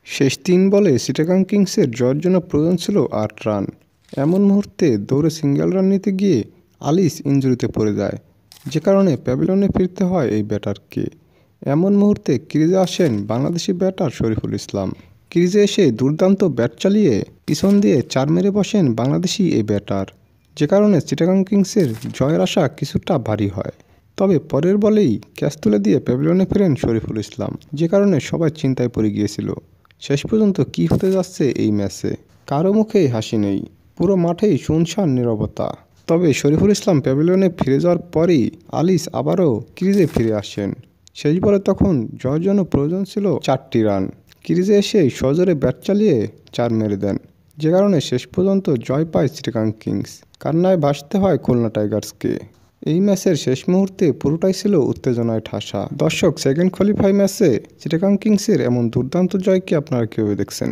শেষ ৩ বলে চিটাগাং কিংসের জয়ের জন্য প্রয়োজন ছিল ৮ রান। এমন মুহূর্তে দৌড়ে সিঙ্গেল রান নিতে গিয়ে আলিস ইনজুরিতে পড়ে যায়, যে কারণে প্যাভিলিয়নে ফিরতে হয় এই ব্যাটারকে। এমন মুহূর্তে ক্রিজে আসেন বাংলাদেশি ব্যাটার শরীফুল ইসলাম। ক্রিজে এসে দুর্দান্ত ব্যাট চালিয়ে পিছন দিয়ে ৪ মেরে বসেন বাংলাদেশি এই ব্যাটার, যে কারণে চিটাগাং কিংসের জয়ের আশা কিছুটা ভারী হয়। তবে পরের বলেই ক্যাচ তুলে দিয়ে প্যাভিলিয়নে ফেরেন শরীফুল ইসলাম, যে কারণে সবাই চিন্তায় পড়ে গিয়েছিল শেষ পর্যন্ত কী হতে যাচ্ছে এই ম্যাচে। কারো মুখেই হাসি নেই, পুরো মাঠেই শুনশান নীরবতা। তবে শরীফুল ইসলাম প্যাভিলিয়নে ফিরে যাওয়ার পরই আলিস আবারও ক্রিজে ফিরে আসেন। শেষ বলে তখন জয়ের জন্য প্রয়োজন ছিল ৪টি রান। ক্রিজে এসে সজোরে ব্যাট চালিয়ে ৪ মেরে দেন, যে কারণে শেষ পর্যন্ত জয় পায় চিটাগাং কিংস। কান্নায় ভাসতে হয় খুলনা টাইগার্সকে। এই ম্যাচের শেষ মুহূর্তে পুরোটাই ছিল উত্তেজনায় ঠাসা। দর্শক, সেকেন্ড কোয়ালিফাই ম্যাচে চিটাগাং কিংসের এমন দুর্দান্ত জয়কে আপনারা কীভাবে দেখছেন?